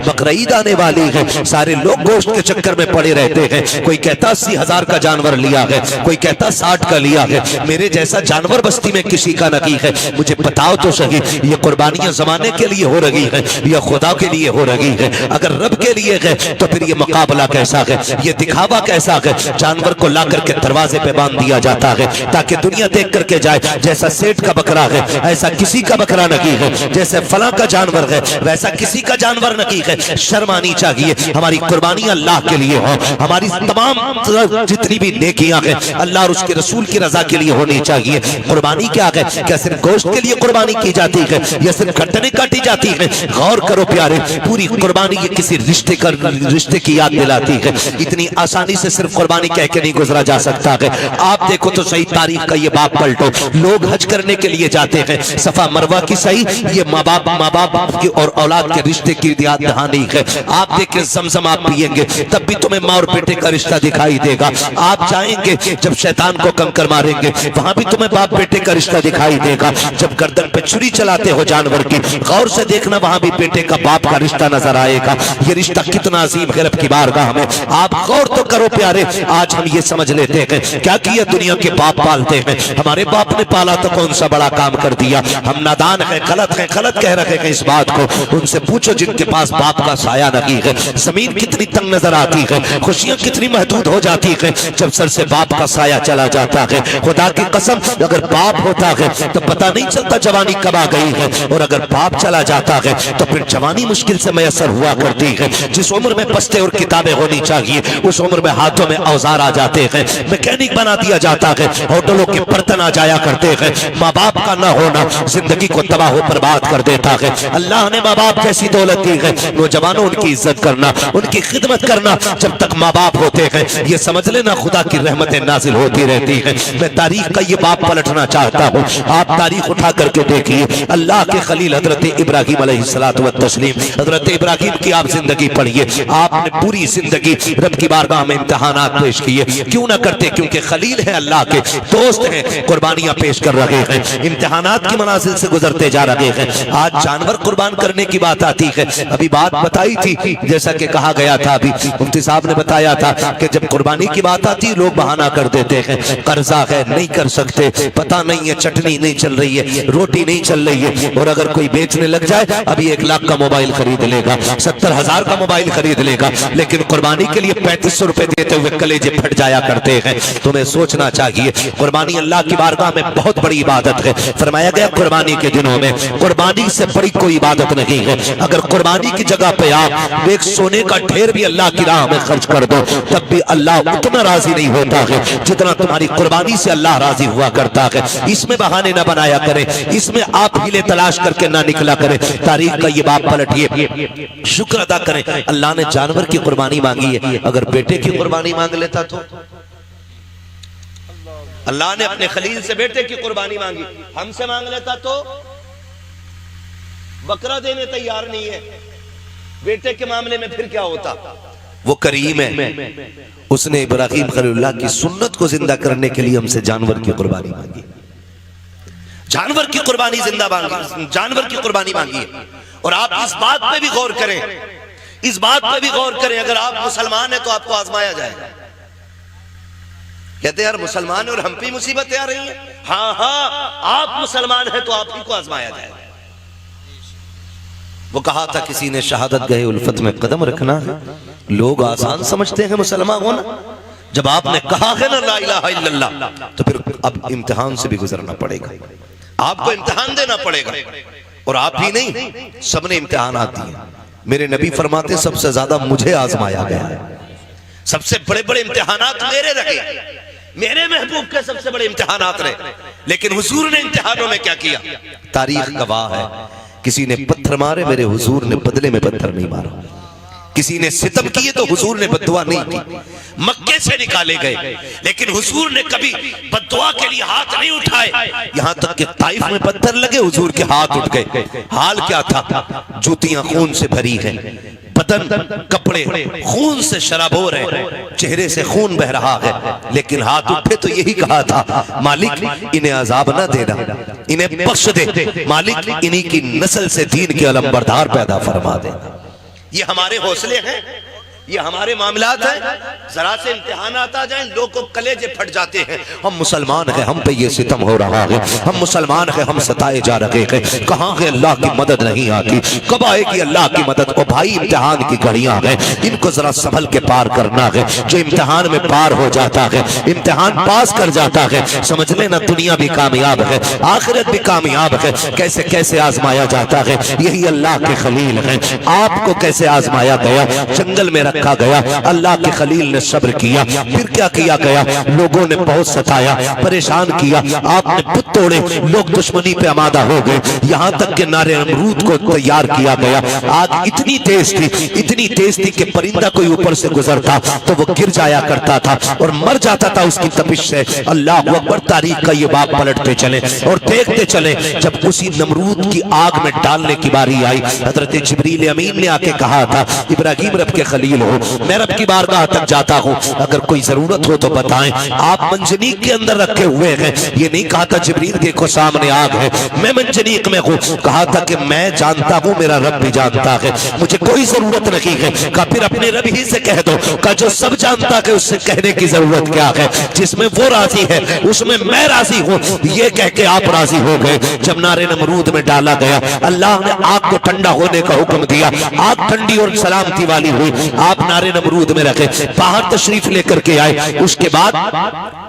बकरा ईद आने वाली है, सारे लोग गोश्त के चक्कर में पड़े रहते हैं। कोई कहता 80,000 का जानवर लिया है, कोई कहता 60 का लिया है। मेरे जैसा जानवर बस्ती में किसी का नहीं है। मुझे बताओ तो सही, ये कुर्बानियां जमाने के लिए हो रही है या खुदा के लिए हो रही है? अगर रब के लिए है तो फिर ये मुकाबला कैसा है, ये दिखावा कैसा है? जानवर को ला करके दरवाजे पे बांध दिया जाता है ताकि दुनिया देख करके जाए जैसा सेठ का बकरा है ऐसा किसी का बकरा नहीं है, जैसे फला का जानवर है वैसा किसी का जानवर नहीं है। शर्म आनी चाहिए। हमारी कुर्बानियां अल्लाह के लिए हो, हमारी तमाम जितनी भी नेकियां हैं अल्लाह और उसके रसूल की रजा के लिए होनी चाहिए। कुर्बानी क्या है? क्या सिर्फ गोश्त के लिए कुर्बानी की जाती है या सिर्फ गर्दनें काटी जाती है? गौर करो प्यारे, पूरी कुर्बानी ये किसी रिश्ते की याद दिलाती है। इतनी आसानी से सिर्फ कुर्बानी कह के नहीं गुजरा जा सकता है। आप देखो तो सही तारीख का ये बाप पलटो, लोग हज करने के लिए जाते हैं, सफा मरवा की सही ये माँ बाप की और औलाद के रिश्ते की याद दहानी है। आप देखें ज़मज़म आप पिएंगे तब भी तुम्हें माँ और बेटे का रिश्ता दिखाई देगा। आप जाएंगे जब शैतान को कंकर मारेंगे वहां भी तुम्हें बाप बेटे का रिश्ता दिखाई देगा। जब गर्दन पे छुरी चलाते हो जानवर की, गौर से देखना वहां भी बेटे का बाप का रिश्ता नजर आएगा। ये रिश्ता कितना अजीम है रब की बारगाह में। आप गौर तो करो प्यारे, आज हम ये समझ लेते हैं क्या किया दुनिया के बाप पालते हैं, हमारे बाप ने पाला तो कौन सा बड़ा काम कर दिया। हम नादान हैं, गलत कह रहे हैं इस बात को। उनसे पूछो जिनके पास बाप का साया नहीं है। जमीन कितनी तंग नजर आती है, खुशियां कितनी महदूद हो जाती है जब सर से बाप का साया चला जाता है। खुदा की कसम अगर बाप होता है तो पता नहीं चलता जवानी कब आ गई है, और अगर बाप चला जाता है तो फिर जवानी मुश्किल से मैसर हुआ करती है। जिस उम्र में बस्ते और किताबें होनी चाहिए उस उम्र में हाथों में औजार आ जाते हैं, मैकेनिक बना दिया जाता है, होटलों के बर्तन आ जाया करते हैं। माँ बाप का न होना जिंदगी को तबाह बर्बाद कर देता है। अल्लाह ने माँ बाप जैसी दौलत दी है, नौजवानों उनकी इज्जत करना, उनकी खिदमत करना। जब तक माँ बाप होते हैं ये समझ लेना खुदा की रहमतें नाजिल होती रहती है। मैं तारीख का ये बाप पलटना चाहता हूँ। आप तारीख उठा करके देखिए, अल्लाह के खलील हजरत इब्राहिम अलैहिस्सलातु व तस्लीम, हजरत इब्राहिम की आप जिंदगी पढ़िए। आपने पूरी जिंदगी रब की बारगाह में इम्तिहानात पेश किए, क्यों ना करते? क्योंकि खलील है, अल्लाह के दोस्त हैं, कुर्बानियां पेश कर रहे हैं, इम्तिहानात की मनाजिल से गुजरते जा रहे हैं। आज जानवर कुर्बान करने की बात आती है। अभी बात बताई थी जैसा कि कहा गया था, अभी मुफ्ती साहब ने बताया था कि जब कुर्बानी की बात आती लोग बहाना कर देते हैं, कर्जा है नहीं कर सकते, पता नहीं है चटनी नहीं चल रही है, रोटी नहीं चल रही है। और अगर कोई बेचने लग जाए अभी 1 लाख का मोबाइल खरीद लेगा, 70,000 का मोबाइल खरीद लेगा, लेकिन कुर्बानी के लिए 3500 रुपए देते हुए कलेजे फट जाया करते हैं। तुम्हें सोचना चाहिए कुर्बानी अल्लाह की बारगाह में बहुत बड़ी इबादत है। फरमाया गया कुर्बानी के दिनों में कुर्बानी से बड़ी कोई इबादत नहीं है। अगर कुर्बानी की जगह पे आप एक सोने का ढेर भी अल्लाह की राह में खर्च कर दो तब भी अल्लाह उतना राजी नहीं होता है जितना तुम्हारी कुर्बानी से अल्लाह राजी हुआ करता है। इसमें बहाने ना बनाया करें, इसमें आप हीले तलाश करके ना निकला करें। तारीख का ये बाप पलटिए, शुक्र अदा करें अल्लाह ने जानवर की कुर्बानी मांगी है। अगर बेटे की कुर्बानी मांग लेता तो अल्लाह ने अपने खलील से बेटे की कुर्बानी मांगी, हमसे मांग लेता तो बकरा देने तैयार नहीं है। बेटे के मामले में फिर क्या होता? वो करीम है, उसने इब्राहिम खलीलुल्लाह की सुन्नत को जिंदा करने के लिए हमसे जानवर की कुर्बानी मांगी, जानवर की कुर्बानी जिंदा मांगी, जानवर की कुर्बानी मांगी है। और आप इस बात पे भी गौर करें, इस बात पे भी गौर करें, अगर आप मुसलमान हैं तो आपको आजमाया जाएगा। कहते यार मुसलमान है और हम पे मुसीबतें आ रही हैं। हाँ हाँ, आप मुसलमान हैं तो आप ही को आजमाया जाएगा। वो कहा था किसी ने शहादत गए उल्फत में कदम रखना है। लोग आसान समझते हैं मुसलमान होना, जब आपने कहा है ना ला इलाहा इल्लल्लाह तो फिर अब इम्तिहान से भी गुजरना पड़ेगा, आपको इम्तिहान देना पड़ेगा। और आप ही नहीं, सबने इम्तिहान दिए। मेरे नबी फरमाते सबसे ज्यादा मुझे आजमाया गया है, सबसे बड़े बड़े इम्तिहानात मेरे रहे, मेरे महबूब के सबसे बड़े इम्तिहानात रहे। लेकिन हुजूर ने इम्तिहानों में क्या किया? तारीख गवाह है, किसी ने पत्थर मारे मेरे हुजूर ने बदले में पत्थर नहीं मारा, किसी ने सितम किए तो हुजूर ने बद्दुआ नहीं की। मक्के से निकाले गए लेकिन हुजूर ने कभी बद्दुआ के लिए हाथ नहीं उठाए, यहां तक कि ताइफ में पत्थर लगे हुजूर के हाथ उठ गए। हाल क्या था? जूतियां खून से भरी हैं, बदन कपड़े खून से शराबोर है, चेहरे से खून बह रहा है, लेकिन हाथ उठे तो यही कहा था मालिक इन्हें अजाब ना देना, इन्हें बख्श दे, मालिक इन्हीं की नस्ल से दीन के अलमबरदार पैदा फरमा दे। ये हमारे हौसले हैं, ये हमारे मामलात हैं। जरा से इम्तिहान आता जाए लोग को कलेजे फट जाते हैं। हम मुसलमान हैं, हम पे ये सितम हो रहा है, हम मुसलमान हैं, हम सताए जा रहे हैं। कहाँ है अल्लाह की मदद नहीं आती, कब आएगी अल्लाह की मदद? ओ भाई इम्तिहान की घड़ियां हैं, इनको जरा संभल के पार करना है। जो इम्तिहान में पार हो जाता है, इम्तिहान पास कर जाता है, समझ लेना दुनिया भी कामयाब है, आखिरत भी कामयाब है। कैसे कैसे आजमाया जाता है, यही अल्लाह के खलील है। आपको कैसे आजमाया गया? जंगल में रखा गया, अल्लाह के खलील ने सब्र किया, फिर क्या किया गया? लोगों ने बहुत सताया, परेशान किया, आपने पुत तोड़े, लोग दुश्मनी पे आमादा हो गए, यहाँ तक के नारे नमरूद को तैयार किया गया। आग इतनी तेज थी कि परिंदा कोई ऊपर से गुजरता तो वो गिर जाया करता था और मर जाता था उसकी तपिश से। अल्लाह अकबर, तारीख का ये बाप पलटते चले और देखते चले। जब उसी नमरूद की आग में डालने की बारी आई, हजरत जिब्रील अमीन ने आके कहा था, इब्राहिम रब के खलील हो, मैं रब की बारगाह तक जाता हूँ, अगर कोई जरूरत हो तो बताएं। आप मंजनीक के अंदर रखे हुए हैं, ये नहीं कहा था जिब्रील देखो सामने आग है, मैं मंजनीक में हूँ। कहा था कि मैं जानता हूँ, मेरा रब भी जानता है, मुझे कोई जरूरत नहीं है। कहा फिर अपने रब ही से कह दो। कहा जो सब जानता है उससे कहने की जरूरत क्या है? जिसमें वो राजी है उसमें मैं राजी हूँ, ये कह के आप राजी हो गए। जब नारे नमरूद में डाला गया, अल्लाह ने आग को ठंडा होने का हुक्म दिया, आग ठंडी और सलामती वाली हुई। आप नारे नमरूद में रखे, बाहर तशरीफ लेकर के आए। उसके बाद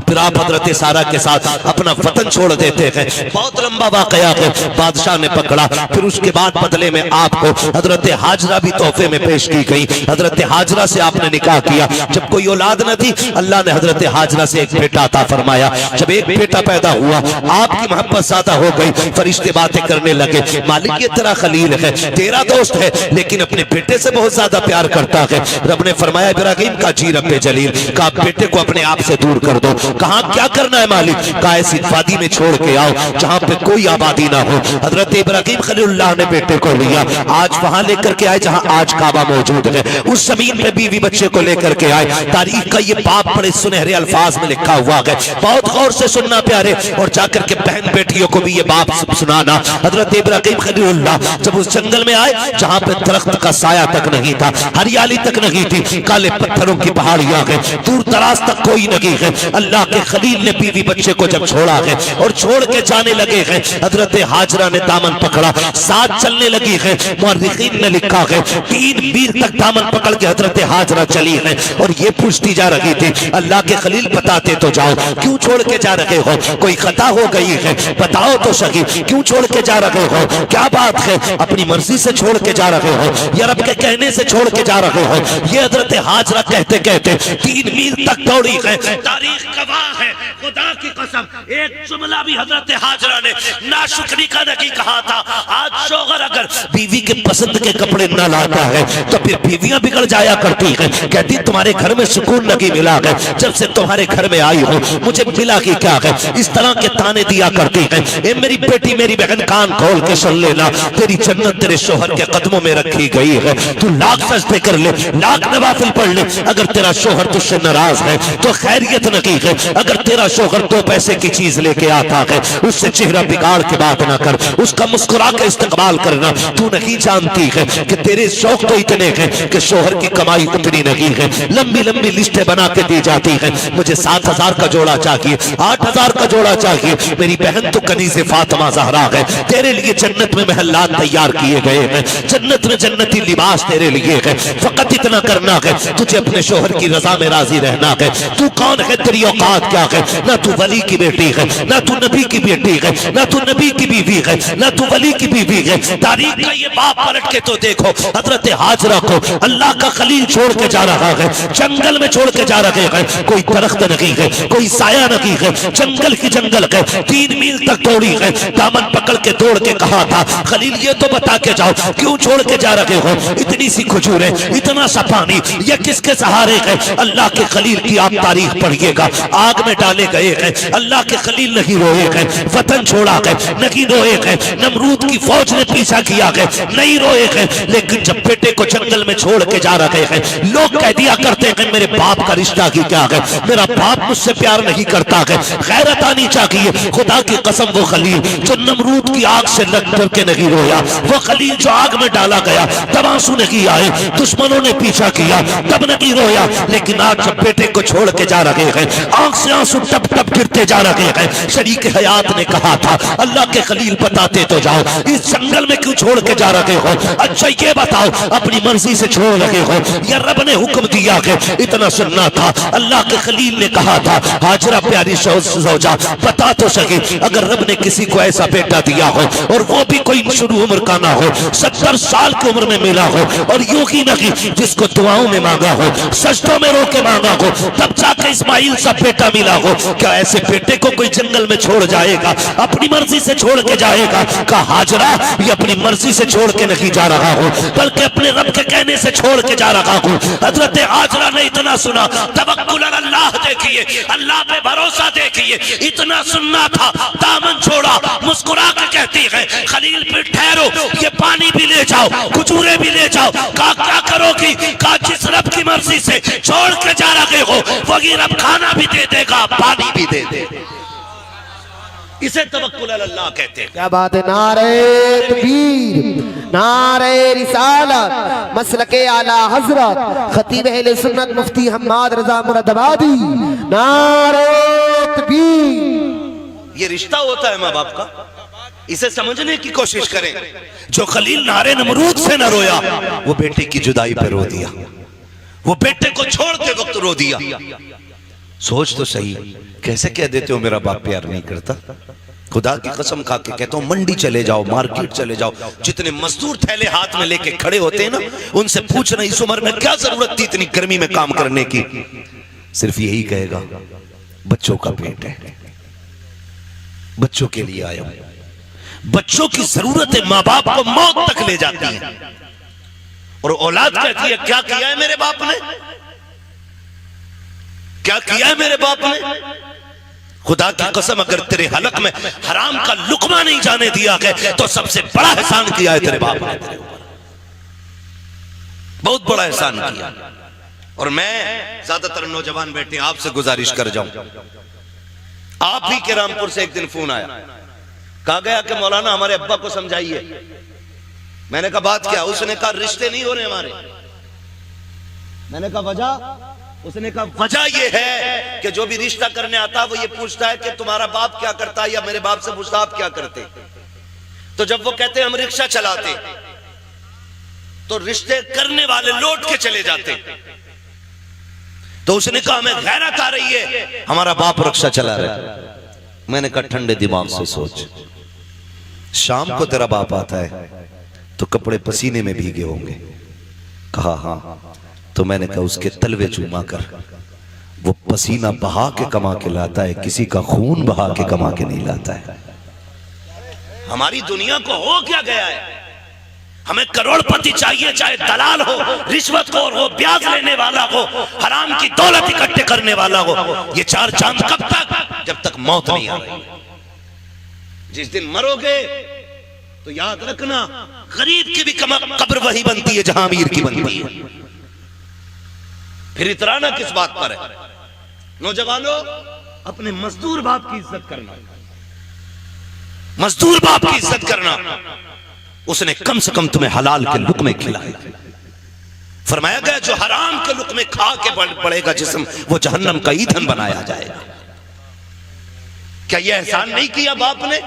फिर आप हजरत सारा के साथ अपना वतन छोड़ देते हैं। बहुत लंबा वाकया है, बादशाह ने पकड़ा। फिर उसके बाद बदले में आपको हजरत हाजरा भी तोहफे में पेश की गई। हजरत हाजरा से आपने निकाह किया। जब कोई औलाद न थी, अल्लाह ने हजरत हाजरा से एक बेटा अता फरमाया। जब एक बेटा पैदा हुआ, आपकी मोहब्बत ज्यादा हो गई। फरिश्ते बातें करने लगे, मालिक ये तेरा खलील है, तेरा दोस्त है, लेकिन अपने बेटे से बहुत ज्यादा प्यार करता है। रब ने फरमाया इब्राहिम का जी रब्बे जलील का बेटे को अपने आप से दूर कर दो। कहा क्या करना है मालिक? का ऐसी वादी में छोड़ के आओ जहां पे कोई आबादी ना हो। हजरत इब्राहिम खलीलुल्लाह ने बेटे को लिया, आज वहां लेकर के आए जहां आज काबा मौजूद है। उस जमीन पे बीवी बच्चे को लेकर के आए। तारीख का ये बाप बड़े सुनहरे अल्फाज में लिखा हुआ है, बहुत गौर से सुनना प्यारे, और जाकर के बहन बेटियों को भी ये बाप सुनाना। हजरत इब्राहिम खलीलुल्लाह जब उस जंगल में आए जहां पे दरख्त का साया तक नहीं था, हरियाली तक नहीं थी, काले पत्थरों की पहाड़ियां हैं, दूर दराज तक कोई नहीं है। अल्लाह के खलील ने बीवी बच्चे को जब छोड़ा है और छोड़ के जाने लगे हैं, हजरत हाजरा ने दामन पकड़ा, साथ चलने लगी है। मुअर्रिखीन ने लिखा है 3 मील तक दामन पकड़ के हजरत हाजरा चली है और ये पूछती जा रही थी, अल्लाह के खलील बताते तो जाओ, क्यों छोड़ के जा रहे हो? कोई खता हो गई है, बताओ तो सही, क्यों छोड़ के जा रहे हो? क्या बात है? अपनी मर्जी से छोड़ के जा रहे हो या रब के कहने से छोड़ के जा रहे हो? ये हजरत हाजरा कहते कहते 3 मील तक दौड़ी है। तारीख गवाह है, खुदा की कसम, एक जुमला भी हजरत हाजरा ने नाशुक्री का नहीं कहा था। आज शौहर अगर बीवी के पसंद के कपड़े न लाता है तो फिर बीवियां बिगड़ जाया करती हैं। कहती तुम्हारे घर में सुकून नहीं मिला है, जब से तुम्हारे घर में आई हो मुझे मिला कि क्या है, इस तरह के ताने दिया करती है। ए मेरी बेटी, मेरी बहन, कान खोल के सुन लेना, तेरी जन्नत तेरे शौहर के कदमों में रखी गई है। तू लाख सजदे कर ले, लाख नवाफिल पढ़ ले, अगर तेरा शौहर तुझसे नाराज है तो खैरियत नहीं है। अगर तेरा शौहर 2 पैसे की चीज लेके आता है, उससे चेहरा बिगाड़ के बात ना कर, उसका मुस्कुरा के इस्तेमाल करना। तू नहीं जानती है कि तेरे शौक तो इतने हैं कि शौहर की कमाई उतनी नहीं है। लंबी लंबी लिस्टें बना के दी जाती है, मुझे 7,000 का जोड़ा चाहिए, 8,000 का जोड़ा चाहिए। मेरी बहन तो कनीज़े फातिमा ज़हरा है, तेरे लिए जन्नत में महल्लात तैयार किए गए हैं, जन्नत में जन्नती लिबास तेरे लिए है। फकत इतना करना है, तुझे अपने शौहर की रजा में राजी रहना है। तू कौन है, तेरी औकात क्या है? ना तू वली की बेटी है, ना तू नबी की बेटी है, ना तू नबी की बीवी है, ना तू वली की बीवी है। तारीख का ये बाप पलट के तो देखो, हजरत हाजरा को अल्लाह का खलील छोड़ के जा रहा है, जंगल में छोड़ के जा रहे हैं। कोई दरख्त नहीं है, कोई साया नहीं है, जंगल की जंगल है। 3 मील तक दौड़ी है, दामन पकड़ के दौड़ के कहा था, खलील ये तो बता के जाओ, क्यों छोड़ के जा रहे हो? इतनी सी खजूरें, इतना सा सा पानी, ये किसके सहारे है? अल्लाह के खलील की आप तारीख पढ़िएगा। आग में डाले गए हैं, अल्लाह के खलील नहीं रोए हैं, वतन छोड़ा है नहीं रोए हैं, नमरूद की फौज ने पीछा किया है नहीं रोए हैं, लेकिन जब बेटे को जंगल में छोड़ के जा रहे हैं, लोग कह दिया करते हैं मेरे बाप का रिश्ता की क्या है, मेरा बाप मुझसे प्यार नहीं करता है। गैरत आनी चाहिए। खुदा की कसम वो खलील जो नमरूद की आग से लग कर के नहीं रोया, वो खलील जो आग में डाला गया तब आंसू नहीं आए, दुश्मनों ने पीछा किया तब नहीं रोया, लेकिन आज जब बेटे को छोड़ के जा रहे हैं, आंख से आंसू टप टप गिरते जा रहे हैं। शरीक हयात ने कहा था अल्लाह के खलील बताते तो जाओ, इस जंगल में क्यों छोड़ के जा रहे हो? अच्छा ये बताओ अपनी मर्जी से छोड़ रहे हो या रब ने हुक्म दिया है? इतना सुनना था। अल्लाह के खलील ने कहा था हाजरा प्यारी सौजा बता तो सके, अगर रब ने किसी को ऐसा बेटा दिया हो और वो भी कोई शुरू उम्र का ना हो, 70 साल की उम्र में मिला हो, और यूं ही नहीं जिसको दुआओं में मांगा हो, सजदों में रो के मांगा हो, तब जाके इस्माइल सा बेटा मिला हो, क्या ऐसे बेटे को कोई जंगल में छोड़ जाएगा? अपनी मर्जी से छोड़ के जाएगा? कहा हाजरा ये अपनी मर्जी से छोड़ के नहीं जा रहा हूं, बल्कि अपने रब के कहने से छोड़ के जा रहा हूं। हजरत हाजरा ने इतना सुना, तवक्कुल अल्लाह देखिए, अल्लाह पे भरोसा देखिए, इतना सुनना था, दामन छोड़ा, मुस्कुरा के कहती है खलील पे ठहरो, ये पानी भी ले जाओ, खजूरें भी ले जाओ। कहा क्या करोगी? कहा जिस रब की मर्जी से छोड़ के जा रहे हो वही रब खाना भी दे देगा, पानी भी दे देगा। इसे तवक्कुल अल्लाह कहते हैं। क्या बात है। नारे तकबीर, नारे रिसालत, मसलके आला हजरत खतीब अहले सुन्नत मुफ्ती हम्माद रजा मुरादाबादी, नारे तकबीर। ये रिश्ता होता है माँ बाप का, इसे समझने की कोशिश करें। जो खलील नारे नमरूद से न रोया, वो बेटे की जुदाई पे रो दिया, वो बेटे को छोड़ते वक्त रो दिया। सोच तो सही, कैसे कह देते हो मेरा बाप प्यार नहीं करता? खुदा की कसम खा के कहता हूं, मंडी चले जाओ, मार्केट चले जाओ, जितने मजदूर थैले हाथ में लेके खड़े होते हैं ना, उनसे पूछना इस उम्र में क्या जरूरत थी इतनी गर्मी में काम करने की? सिर्फ यही कहेगा बच्चों का पेट है, बच्चों के लिए आया हूं। बच्चों की जरूरतें माँ बाप को मौत तक ले जाती है, और औलाद कहती है क्या किया है मेरे बाप ने, क्या किया है मेरे बाप ने? खुदा की कसम अगर तेरे हलक में हराम का लुकमा नहीं जाने दिया है तो सबसे बड़ा एहसान किया है तेरे बाप ने तेरे ऊपर, बहुत बड़ा एहसान किया। और मैं ज्यादातर नौजवान बेटे आपसे गुजारिश कर जाऊं, आप ही के रामपुर से एक दिन फोन आया, कहा गया कि मौलाना हमारे अब्बा को समझाइए। मैंने कहा बात क्या? उसने कहा रिश्ते नहीं हो रहे हमारे। मैंने कहा वजह? उसने कहा वजह यह है कि जो भी रिश्ता करने आता है वो ये पूछता है कि तुम्हारा बाप क्या करता है, या मेरे बाप से पूछता आप क्या करते। तो जब वो कहते हैं हम रिक्शा चलाते, तो रिश्ते करने वाले लौट के चले जाते। तो उसने कहा हमें गैरत आ रही है, हमारा बाप रिक्शा चला रहा है। मैंने कहा ठंडे दिमाग से सोच, शाम को तेरा बाप आता है तो कपड़े पसीने में भीगे होंगे। कहा हाँ। तो मैंने कहा उसके तलवे चूमा कर, वो पसीना बहा के कमा के लाता है, किसी का खून बहा के कमा के नहीं लाता है। हमारी दुनिया को हो क्या गया है? हमें करोड़पति चाहिए, चाहे दलाल हो, रिश्वतखोर हो, ब्याज लेने वाला हो, हराम की दौलत इकट्ठे करने वाला हो। ये चार चांद कब तक? जब तक मौत नहीं आ रही। जिस दिन मरोगे तो याद रखना गरीब की भी कब्र वही बनती है जहां अमीर की बनती है। फिर इतराना किस बात पर है? नौजवानों, अपने मजदूर बाप की इज्जत करना, मजदूर बाप की इज्जत करना। उसने कम से कम तुम्हें हलाल के लुक़मे खिलाए। फरमाया गया जो हराम के लुक़मे खा के पड़ेगा जिस्म, वो जहन्नम का ईंधन बनाया जाएगा। क्या यह एहसान नहीं किया बाप ने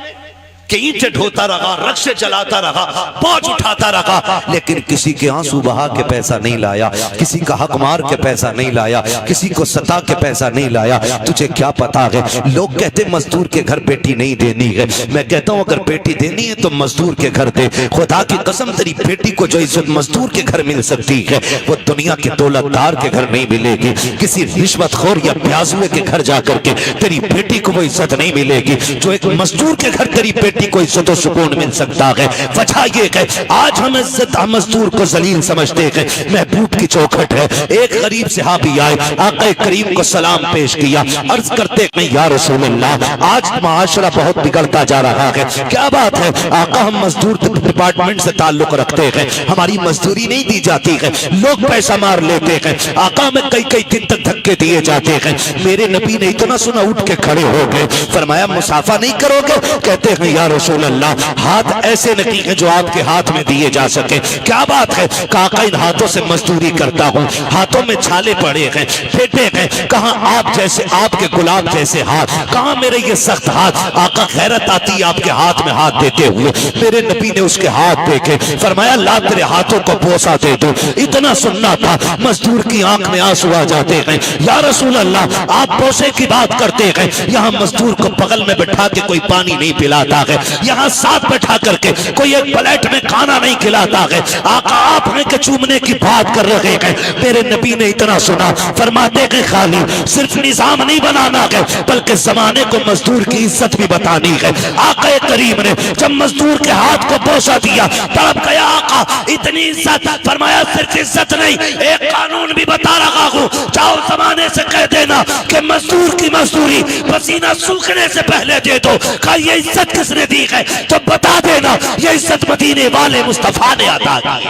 कि ईंटें ढोता रहा, रक्शे चलाता रहा, बोझ उठाता रहा, लेकिन किसी के आंसू बहा के पैसा नहीं लाया, किसी का हक मार के पैसा नहीं लाया, किसी को सता के पैसा नहीं लाया। तुझे क्या पता है? लोग कहते मजदूर के घर बेटी नहीं देनी है। मैं कहता हूं अगर बेटी देनी है तो मजदूर के घर दे। खुदा की कसम तेरी बेटी को जो इज्जत मजदूर के घर मिल सकती है वो दुनिया के दौलतदार के घर नहीं मिलेगी। किसी रिश्वतखोर या प्याजुए के घर जाकर के तेरी बेटी को वो इज्जत नहीं मिलेगी। जो एक मजदूर के घर तेरी बेटी बेटी को इज्जत और सुकून मिल सकता है। वजह ये है आज हम इज्जत मजदूर को जलील समझते हैं। महबूब की चौखट है। एक गरीब सहाबी आए, आका करीम को सलाम पेश किया, अर्ज करते हैं या रसूल अल्लाह, आज माशरा बहुत बिगड़ता जा रहा है, क्या बात है? आका हम मजदूर डिपार्टमेंट से ताल्लुक रखते हैं, हमारी मजदूरी नहीं दी जाती है, लोग पैसा मार लेते हैं, आका में कई कई दिन तक धक्के दिए जाते हैं। मेरे नबी ने इतना सुना उठ के खड़े हो गए, फरमाया मुसाफा नहीं करोगे? कहते हैं या रसूल अल्लाह, हाथ ऐसे नहीं है जो आपके हाथ में दिए जा सके। क्या बात है? काका इन हाथों से मजदूरी करता हूँ, हाथों में छाले पड़े हैं, फेटे हैं, कहाँ आप जैसे, आपके गुलाब जैसे हाथ, कहाँ मेरे ये सख्त हाथ? आका खैरत आती है आपके हाथ में हाथ देते हुए। मेरे नबी ने उसके हाथ देखे, फरमाया ला तेरे हाथों को बोसा दे दो। इतना सुनना था, मजदूर की आंख में आंसू आ जाते हैं। या रसूल अल्लाह, आप बोसे की बात करते हैं, यहाँ मजदूर को बगल में बैठा के कोई पानी नहीं पिलाता है, यहाँ साथ बैठा करके कोई एक प्लेट में खाना नहीं खिलाता है। आका आप हैं कि चूमने की बात कर रहे हैं। मेरे नबी ने इतना सुना, फरमाते हैं खाली सिर्फ निजाम नहीं बनाना है, बल्कि जमाने को मजदूर की इज्जत भी बतानी है। आका करीम ने जब मजदूर के हाथ को बोसा दिया, तड़प गया आका, इतनी इज्जत, फरमाया सिर्फ इज्जत नहीं, एक कानून भी बता रहा हूँ, जाओ जमाने से कह देना कि मजदूर की मजदूरी पसीना सूखने से पहले दे दो। कहा ये इज्जत किसने दी है? तो बता देना ये इज्जत मदीने वाले मुस्तफा ने अता की।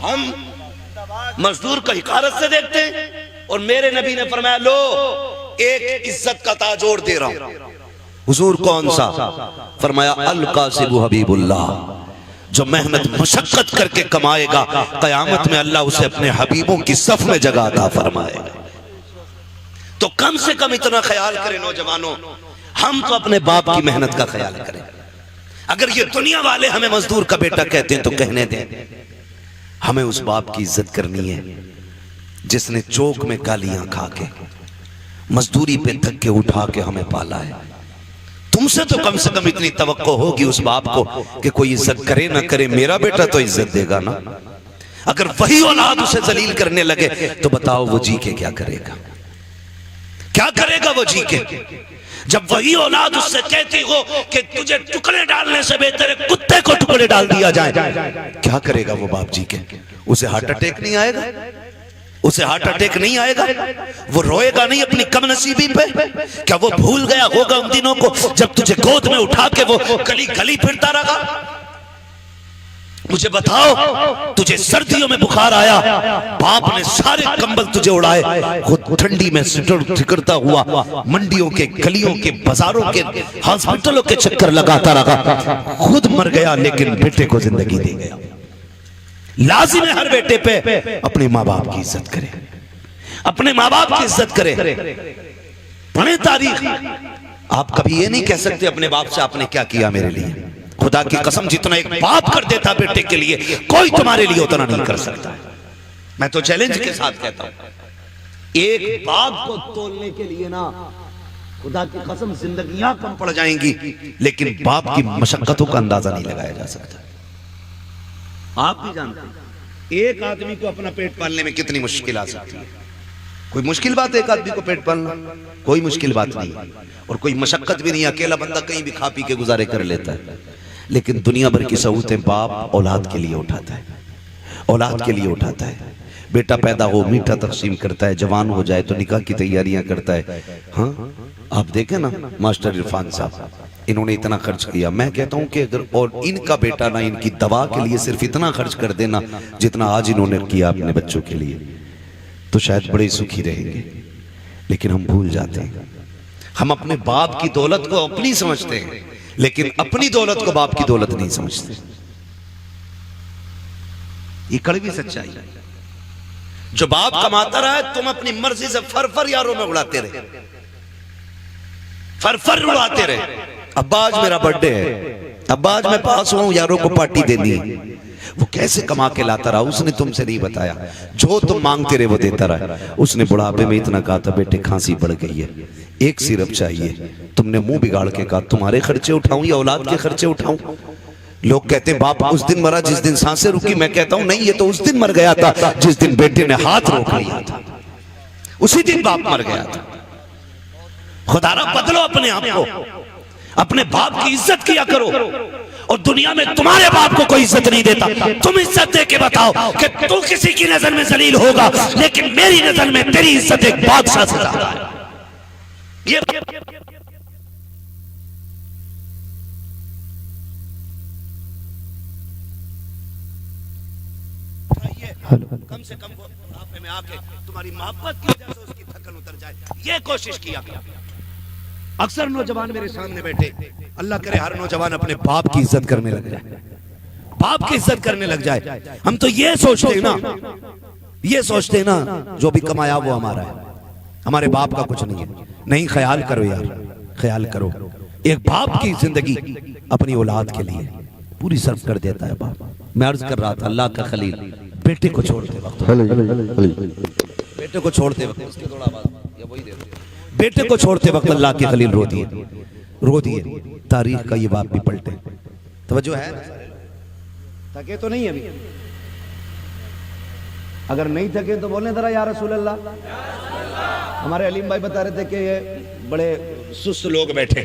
हम मजदूर को हिकारत से देखते हैं, और मेरे नबी ने फरमाया लो एक इज्जत का ताज और दे रहा हूं। हुजूर कौन सा? फरमाया अल कासिबु हबीबुल्लाह, जो मेहनत मशक्कत करके कमाएगा, कयामत में अल्लाह उसे अपने हबीबों की सफ में जगह अता फरमाएगा। तो कम से कम इतना ख्याल करें नौजवानों, हम तो अपने बाप की मेहनत का ख्याल करें। अगर ये दुनिया वाले हमें मजदूर का बेटा कहते हैं तो कहने दें, हमें उस बाप की इज्जत करनी है जिसने चौक में गालियां खा के, मजदूरी पे धक्के उठा के हमें पाला है। तुमसे तो कम से कम इतनी तवक्को होगी उस बाप को कि कोई इज्जत करे ना करे, मेरा बेटा तो इज्जत देगा ना। अगर वही औलाद उसे जलील करने लगे तो बताओ वो जी के क्या करेगा? क्या करेगा वो जी के? जब वही औलाद उससे कहती हो कि तुझे टुकड़े डालने से बेहतर है कुत्ते को टुकड़े डाल दिया जाए, क्या करेगा वो बाप जी के? उसे हार्ट अटैक नहीं आएगा? उसे हार्ट अटैक नहीं आएगा? वो रोएगा नहीं अपनी कमनसीबी पे? क्या वो भूल गया होगा उन दिनों को जब तुझे गोद में उठा के वो गली गली फिरता रहा? मुझे बताओ, तुझे सर्दियों में बुखार आया, बाप ने सारे कंबल तुझे उड़ाए, खुद ठंडी में सिकड़ता हुआ मंडियों के, गलियों के, बाजारों के, हॉस्पिटलों के चक्कर लगाता रहा, खुद मर गया लेकिन बेटे को जिंदगी दे गया। लाजिम है हर बेटे पे अपने माँ बाप की इज्जत करे, अपने माँ बाप की इज्जत करे। पढ़े तारीख, आप कभी ये नहीं कह सकते अपने बाप से आपने क्या किया मेरे लिए। खुदा की कसम, जितना एक बाप कर देता बेटे के लिए, कोई तुम्हारे लिए उतना नहीं कर सकता। मैं तो चैलेंज के साथ कहता हूं, एक बाप को तोलने के लिए ना खुदा की कसम जिंदगियां कम पड़ जाएंगी, लेकिन बाप की मशक्कतों का अंदाजा नहीं लगाया जा सकता। आप भी जानते हैं एक आदमी को अपना पेट पालने में कितनी मुश्किल आ सकती है। कोई मुश्किल बात है एक आदमी को पेट पालना? कोई मुश्किल बात नहीं, और कोई मशक्कत भी नहीं। अकेला बंदा कहीं भी खा पी के गुजारे कर लेता है, लेकिन दुनिया भर की सहूलतें बाप औलाद के लिए उठाता है, औलाद के लिए उठाता है। बेटा पैदा हो मीठा तकसीम करता है, जवान हो जाए तो निकाह की तैयारियां करता है। हाँ, आप देखें ना मास्टर इरफान साहब, इन्होंने इतना खर्च किया। मैं कहता हूं कि अगर और इनका बेटा ना इनकी दवा के लिए सिर्फ इतना खर्च कर देना जितना आज इन्होंने किया अपने बच्चों के लिए, तो शायद बड़े सुखी रहेंगे। लेकिन हम भूल जाते हैं, हम अपने बाप की दौलत को अपनी समझते हैं, लेकिन अपनी दौलत को बाप की दौलत नहीं समझते। ये कड़वी सच्चाई है। जो बाप कमाता रहा है, तुम अपनी मर्जी से फर यारों में उड़ाते रहे, फर उड़ाते रहे। अब्बा आज मेरा बर्थडे है, अब्बा आज मैं पास हुआ हूं, यारों को पार्टी देनी है। वो कैसे कमा के लाता रहा उसने तुमसे नहीं बताया। जो तुम मांगते रहे वो देता रहा। उसने बुढ़ापे में इतना कहा था, बेटे खांसी बढ़ गई है, एक सिरप चाहिए। तुमने मुंह बिगाड़ के कहा, तुम्हारे खर्चे उठाऊं या औलाद के खर्चे उठाऊं? लोग कहते हैं बाप उस दिन मरा जिस दिन सांसें रुकी। मैं कहता हूं नहीं, ये तो उस दिन मर गया था जिस दिन बेटे ने हाथ रोक लिया था, उसी दिन बाप मर गया था। खुदारा बदलो अपने आप को, अपने बाप की इज्जत किया करो। और दुनिया में तुम्हारे बाप को कोई इज्जत नहीं देता, तुम इज्जत दे के बताओ कि तू किसी की नजर में जलील होगा, लेकिन मेरी नजर में तेरी इज्जत एक बादशाह से ज्यादा है। ये कम से कम आपे में आके तुम्हारी मोहब्बत की वजह से उसकी थकन उतर जाए, ये कोशिश किया। अक्सर नौजवान मेरे सामने बैठे, अल्लाह करे हर नौजवान अपने बाप की इज्जत करने लग जाए, बाप की इज्जत करने लग जाए। हम तो ये सोचते हैं ना, जो भी कमाया वो हमारा है, हमारे बाप का कुछ नहीं है। नहीं, ख्याल करो यार, ख्याल करो। एक बाप की जिंदगी अपनी औलाद के लिए पूरी सर्व कर देता है बाप। मैं अर्ज कर रहा था, अल्लाह का खलील बेटे को छोड़ते वक्त, बेटे को छोड़ते वक्त, उसके थोड़ा आवाज या वही दे दो। बेटे को छोड़ते वक्त अल्लाह के खलील रो दिए। तारीख का ये बाप भी पलटे। तवज्जो है? थके तो नहीं अभी? अगर नहीं थके तो बोले जरा या रसूल अल्लाह। हमारे अलीम भाई बता रहे थे कि ये बड़े सुस्त लोग बैठे,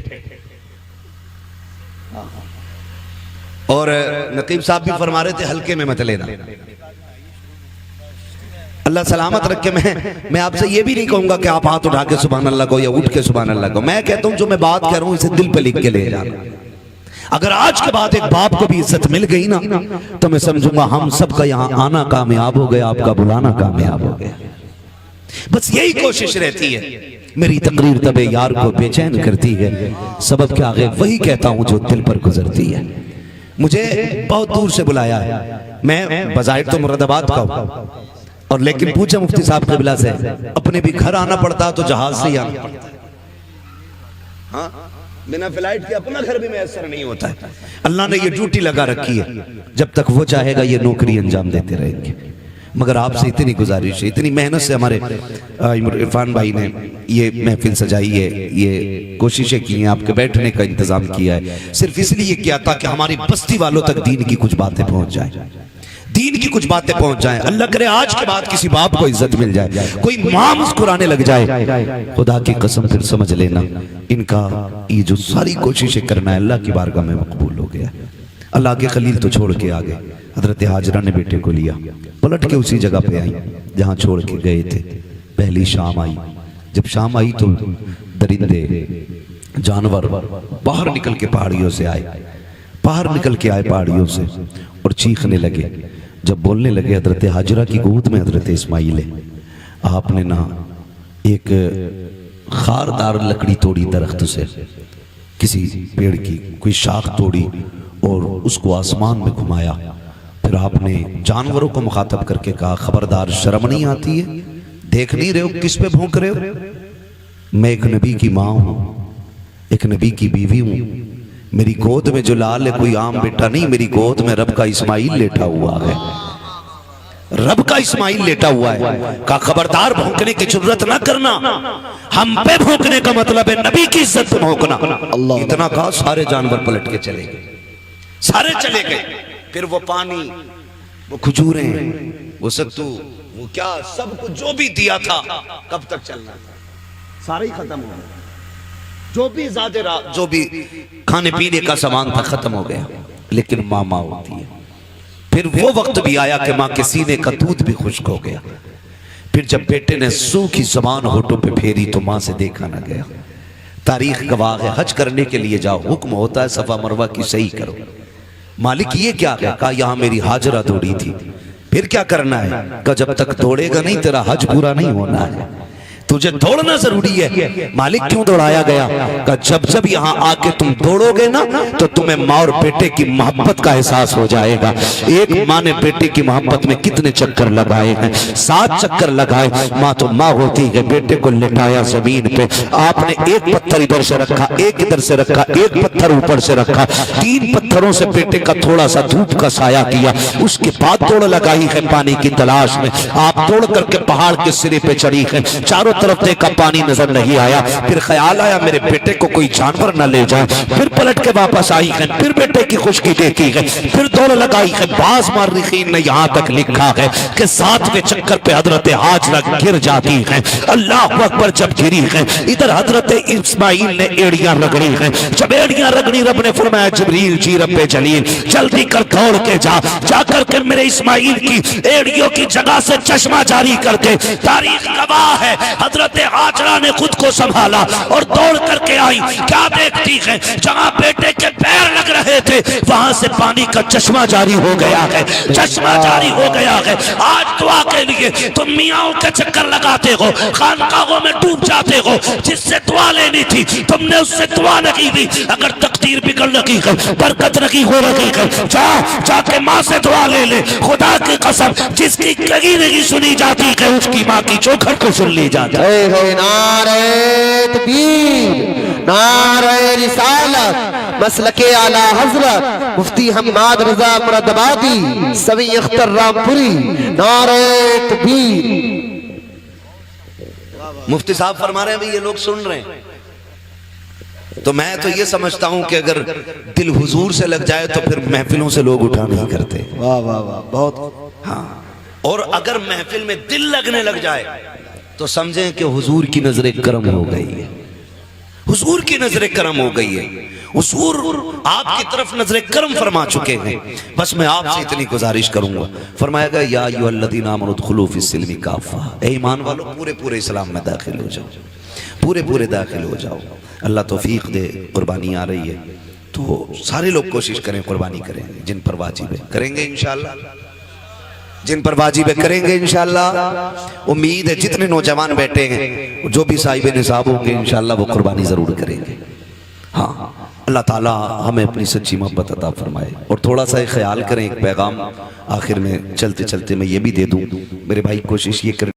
और नकीब साहब भी फरमा रहे थे हल्के में मत लेना। अल्लाह सलामत रखे। मैं आपसे ये भी नहीं कहूंगा कि आप हाथ उठा के सुभान अल्लाह को या उठ के सुभान अल्लाह को। मैं कहता हूं जो मैं बात कह रहा हूं इसे दिल पे लिख के ले जाना। अगर आज के बाद एक बाप को भी इज्जत मिल गई ना, तो मैं समझूंगा हम सबका यहाँ आना कामयाब हो गया, आपका बुलाना कामयाब हो गया। बस यही कोशिश रहती है। मेरी तकरीर तबे यार को बेचैन करती है, सबब के आगे वही कहता हूं जो दिल पर गुजरती है। मुझे बहुत दूर से बुलाया है, मैं बजाय तो मुरादाबाद का हूं, और लेकिन पूछा मुफ्ती साहब क़िबला से, अपने भी घर आना पड़ता तो जहाज से ही आना पड़ता है। हाँ, बिना फ्लाइट के अपना घर भी मैसर नहीं होता है। अल्लाह ने ये ड्यूटी लगा रखी है, जब तक वो चाहेगा ये नौकरी अंजाम देते रहेंगे। मगर आपसे इतनी गुजारिश है, इतनी मेहनत से हमारे इरफान भाई ने ये महफिल सजाई है, ये कोशिशें की हैं, आपके बैठने का इंतजाम किया है, सिर्फ इसलिए किया था कि हमारी बस्ती वालों तक दीन की कुछ बातें पहुंच जाए, दीन की कुछ बातें पहुंच जाएं। अल्लाह करे आज के बाद किसी बाप को इज्जत मिल जाए, कोई मां मुस्कुराने लग जाए, खुदा की कसम फिर समझ लेना इनका ये जो सारी कोशिशें करना है अल्लाह की बारगाह में मकबूल हो गया। अल्लाह के खलील तो छोड़ के आ गए, हजरत हाजरा ने बेटे को लिया, पलट के उसी जगह पे आई जहां छोड़ के गए थे। पहली शाम आई, जब शाम आई तो दरिंदे जानवर बाहर निकल के पहाड़ियों से आए, बाहर निकल के आए पहाड़ियों से और चीखने लगे। जब बोलने लगे, हजरत हाजरा की गोद में हजरत इस्माइल है। आपने ना एक खारदार लकड़ी तोड़ी दरख्त से, किसी पेड़ की कोई शाख तोड़ी और उसको आसमान में घुमाया। फिर आपने जानवरों को मुखातब करके कहा, खबरदार, शर्म नहीं आती है? देख नहीं रहे हो किस पे भौंक रहे हो? मैं एक नबी की माँ हूं, एक नबी की बीवी हूं। मेरी गोद में जो लाल है कोई आम बेटा नहीं, मेरी गोद में रब का इस्माइल लेटा हुआ है, रब का इस्माइल लेटा हुआ है। का खबरदार, भौंकने की जरूरत ना करना, हम पे भौंकने का मतलब है नबी की इज्जत पे भौंकना। इतना कहा, सारे जानवर पलट के चले गए, सारे चले गए। फिर वो पानी, वो खजूरें, वो सत्तू, वो क्या सब कुछ जो भी दिया था, कब तक चलना था, सारा ही खत्म हो गया। जो भी ज्यादा जो भी खाने पीने का सामान था खत्म हो गया। लेकिन माँ होती है। फिर वो वक्त भी आया कि माँ के सीने का दूध भी खुश्क हो गया। फिर जब बेटे ने सूखी जबान होठों पे फेरी तो माँ से देखा ना गया। तारीख गवाह है, हज करने के लिए जाओ, हुक्म होता है सफा मरवा की सही करो। मालिक ये क्या है? कहा यहाँ मेरी हाजरा तोड़ी थी। फिर क्या करना है? कहा जब तक तोड़ेगा नहीं तेरा हज पूरा नहीं होना है, तुझे दौड़ना जरूरी है। मालिक क्यों दौड़ाया गया? कहा जब जब यहाँ आके तुम दौड़ोगे ना तो तुम्हें माँ और बेटे की मोहब्बत का एहसास हो जाएगा। एक माँ ने बेटे की मोहब्बत में कितने चक्कर लगाए हैं, 7 चक्कर लगाए। माँ तो माँ होती है। बेटे को लिटाया जमीन पे, आपने एक पत्थर इधर से रखा, एक इधर से रखा, एक पत्थर ऊपर से रखा, 3 पत्थरों से बेटे का थोड़ा सा धूप का साया किया। उसके बाद दौड़ लगाई है पानी की तलाश में। आप दौड़ करके पहाड़ के सिरे पे चढ़ी है, चारों तरफ देखा पानी नजर नहीं आया। फिर ख्याल आया मेरे बेटे को कोई जानवर न ले जाए। फिर पलट के वापस आई है, फिर बेटे की खुशकी देखी है, फिर दौड़ लगाई है। बाज मार्रिखीन ने यहाँ तक लिखा है कि 7वें चक्कर पे हजरत हाजरा गिर जाती है। अल्लाह अकबर, जब गिरी है इधर हजरत इस्माइल ने एड़ियां रगड़ी है। जब एड़ियां रगड़ी, रब ने फरमाया जिब्रील जी रब्बे जलील जल्दी कर दौड़ के जाकर के मेरे इस्माइल की एड़ियों की जगह से चश्मा जारी कर दे। तारीख गवाह है, हजरत हाजरा ने खुद को संभाला और दौड़ करके आई। क्या देखती है, जहां बेटे के पैर लग रहे थे वहां से पानी का चश्मा जारी हो गया है, चश्मा जारी हो गया है। आज दुआ के लिए तुम मियाओं के चक्कर लगाते हो, खानकाहों में डूब जाते हो। जिससे दुआ लेनी थी तुमने उससे दुआ नहीं दी। अगर तकदीर बिगड़ लगी है, बरकत नहीं हो रही है, जाके माँ से दुआ ले ले। खुदा की कसम, जिसकी कहीं नहीं सुनी जाती है उसकी माँ की चौखट को सुन ली जाती है। नारे तकबीर, नारे रिसालत, मसलके आला हजरत मुफ्ती हम्माद रजा मुरादाबादी सवी अख्तर रामपुरी, नारे तकबीर। मुफ्ती साहब फरमा रहे हैं भाई ये लोग सुन रहे हैं, तो मैं तो ये समझता हूं कि अगर दिल हुजूर से लग जाए तो फिर महफिलों से लोग उठा नहीं करते। वाह वाह वाह, बहुत। हाँ, और अगर महफिल में दिल लगने लग जाए तो समझें कि हुजूर की नजर करम हो गई है, हुजूर की नजर करम हो गई है। हुजूर आपकी तरफ नजर करम फरमा चुके हैं। बस मैं आपसे इतनी गुजारिश करूंगा, फरमाएगा या अय्युहल्लज़ीना आमनू उदखुलू फिस्सिल्मि काफ़ा, ए ईमान वालों पूरे पूरे इस्लाम में दाखिल हो जाओ, पूरे पूरे दाखिल हो जाओ। अल्लाह तौफीक दे, कुर्बानी आ रही है तो सारे लोग कोशिश करें, कुर्बानी करें। जिन पर वाजिब है करेंगे इंशाअल्लाह, जिन पर वाजिब है करेंगे इंशाअल्लाह। उम्मीद है जितने नौजवान बैठे हैं, जो भी साहिब निसाब होंगे इंशाअल्लाह वो कुर्बानी जरूर करेंगे। हाँ, अल्लाह ताला हमें अपनी सच्ची मोहब्बत अता फरमाए। और थोड़ा सा ख्याल करें, एक पैगाम आखिर में चलते चलते मैं ये भी दे दूं, मेरे भाई कोशिश ये करें